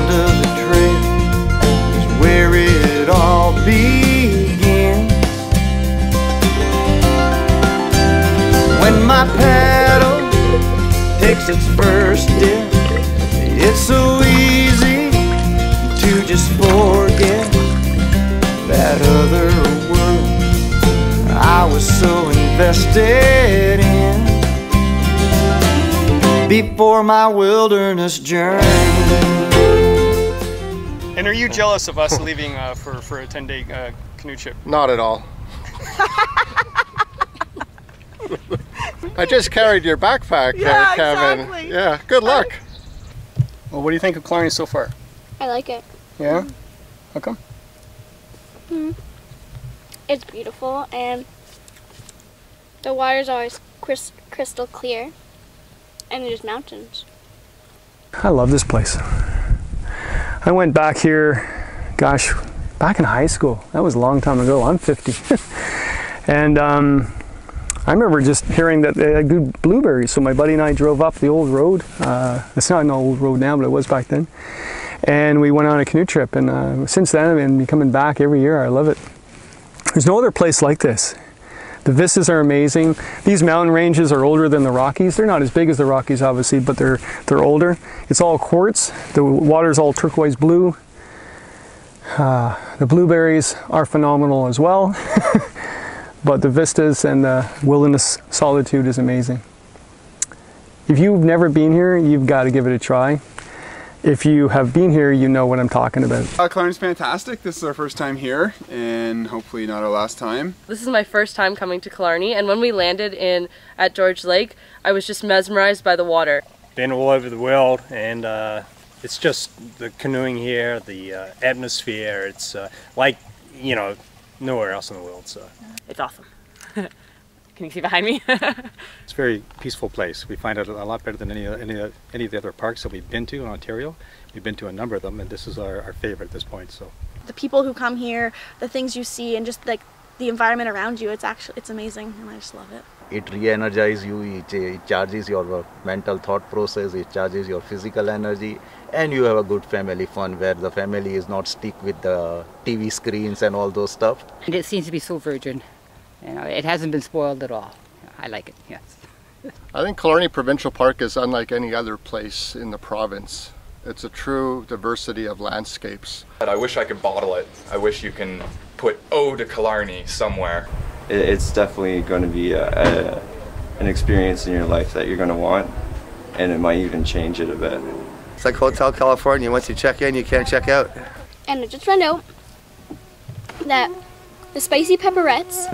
end of the trail is where it all begins. When my paddle takes its first dip, it's so easy to just forget that other world I was so invested in before my wilderness journey. And are you jealous of us leaving for a 10-day canoe trip? Not at all. I just carried your backpack there, Kevin. Exactly. Yeah, good luck. Well, what do you think of Killarney so far? I like it. Yeah? How come? It's beautiful and the water's always crystal clear and there's mountains. I love this place. I went back here, gosh, back in high school. That was a long time ago. I'm 50. And I remember just hearing that they had good blueberries, so my buddy and I drove up the old road. It's not an old road now, but it was back then. And we went on a canoe trip, and since then I've been coming back every year. I love it. There's no other place like this. The vistas are amazing. These mountain ranges are older than the Rockies. They're not as big as the Rockies, obviously, but they're older. It's all quartz. The water's all turquoise blue. The blueberries are phenomenal as well. But the vistas and the wilderness solitude is amazing. If you've never been here, you've got to give it a try. If you have been here, you know what I'm talking about. Killarney's fantastic. This is our first time here and hopefully not our last time. This is my first time coming to Killarney, and when we landed at George Lake, I was just mesmerized by the water. Been all over the world, and it's just the canoeing here, the atmosphere, it's like, you know, nowhere else in the world. So It's awesome. Can you see behind me? It's a very peaceful place. We find it a lot better than any of the other parks that we've been to in Ontario. We've been to a number of them, and this is our favorite at this point. So the people who come here, the things you see, and just like the environment around you, it's amazing, and I just love it. It re-energizes you, it charges your mental thought process, it charges your physical energy, and you have a good family fun where the family is not stuck with the TV screens and all those stuff. And it seems to be so virgin. You know, it hasn't been spoiled at all. I like it, yes. I think Killarney Provincial Park is unlike any other place in the province. It's a true diversity of landscapes. I wish I could bottle it. I wish you can put "Ode to Killarney" somewhere. It's definitely going to be an experience in your life that you're going to want, and it might even change it a bit. It's like Hotel California. Once you check in, you can't check out. And I just found out that the spicy pepperettes,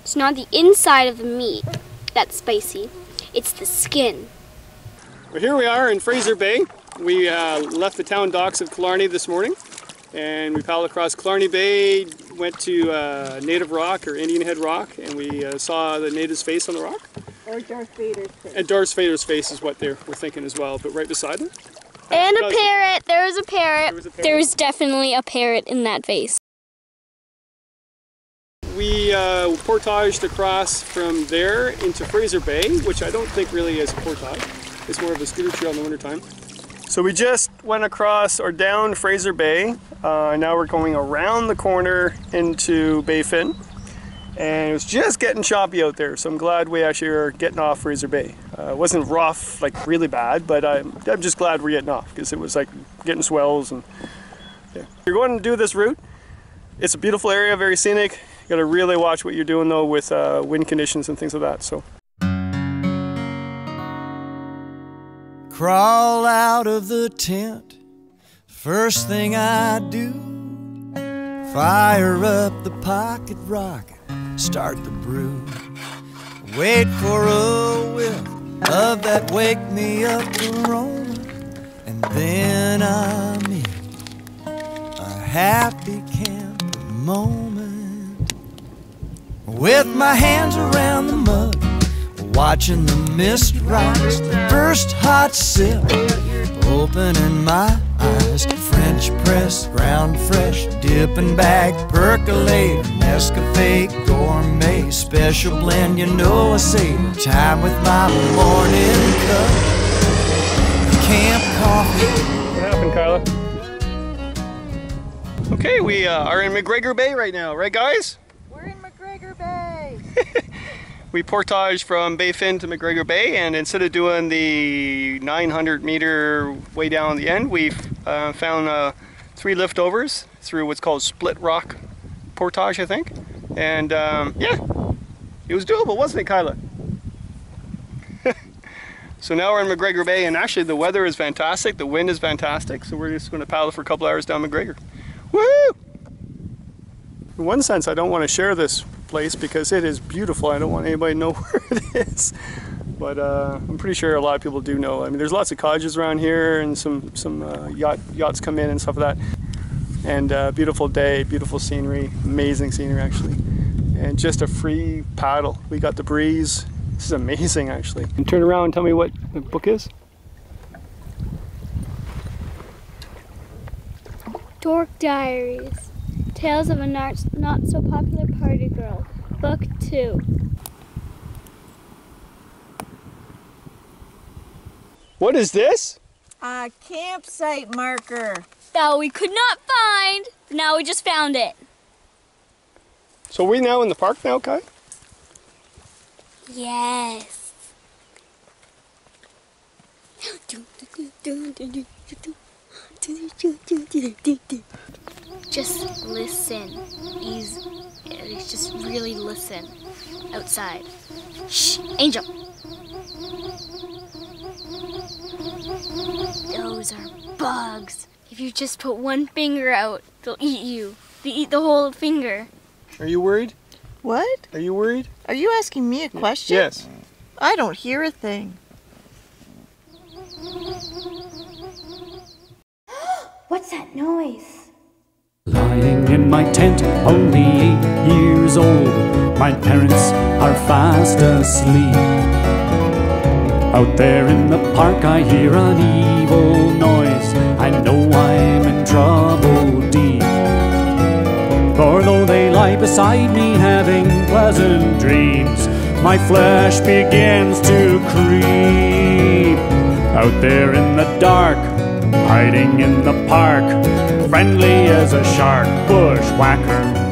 it's not the inside of the meat that's spicy, it's the skin. Well, here we are in Fraser Bay. We left the town docks of Killarney this morning, and we paddled across Killarney Bay, went to Native Rock or Indian Head Rock, and we saw the native's face on the rock. Or Darth Vader's face. And Darth Vader's face is what we're thinking as well, but right beside it. And a parrot. There was a parrot. There was definitely a parrot in that vase. We portaged across from there into Fraser Bay, which I don't think really is a portage. It's more of a scooter trail in the wintertime. So we just went across or down Fraser Bay. Now we're going around the corner into Baie Fine. And it was just getting choppy out there, so I'm glad we actually are getting off Fraser Bay. It wasn't rough, like really bad, but I'm just glad we're getting off because it was like getting swells. And yeah. If you're going to do this route, it's a beautiful area, very scenic. You got to really watch what you're doing though with wind conditions and things like that. So. Crawl out of the tent, first thing I do, fire up the pocket rocket, start the brew, wait for a whiff of that wake me up aroma, and then I'm in a happy camper moment, with my hands around the mug, watching the mist rise, the first hot sip, opening my eyes, French press, ground fresh, dipping bag, percolator, Nescafe, gourmet, special blend, you know I savor time with my morning cup, camp coffee. What happened, Carla? Okay, we are in McGregor Bay right now, right guys? We're in McGregor Bay. We portaged from Baie Fine to McGregor Bay, and instead of doing the 900-meter way down the end, we found 3 liftovers through what's called split rock portage, I think. And yeah, it was doable, wasn't it, Kyla? So now we're in McGregor Bay, and actually the weather is fantastic, the wind is fantastic, so we're just going to paddle for a couple hours down McGregor. Woo! In one sense, I don't want to share this place because it is beautiful. I don't want anybody to know where it is. But I'm pretty sure a lot of people do know. I mean, there's lots of cottages around here, and some yachts come in and stuff like that. And beautiful day, beautiful scenery, amazing scenery actually. And just a free paddle. We got the breeze. This is amazing actually. And turn around and tell me what the book is. Dork Diaries. Tales of a not so popular party girl. Book 2. What is this? A campsite marker. That we could not find. Now we just found it. So are we now in the park now, Kai? Yes. Just listen. Just really listen. Outside. Shh, Angel. Those are bugs. If you just put one finger out, they'll eat you. They eat the whole finger. Are you worried? What? Are you worried? Are you asking me a question? Yes. I don't hear a thing. What's that noise? Lying in my tent, only 8 years old. My parents are fast asleep. Out there in the park I hear an evil noise. I know I'm in trouble deep. For though they lie beside me having pleasant dreams, my flesh begins to creep. Out there in the dark, hiding in the park, friendly as a shark, bushwhacker.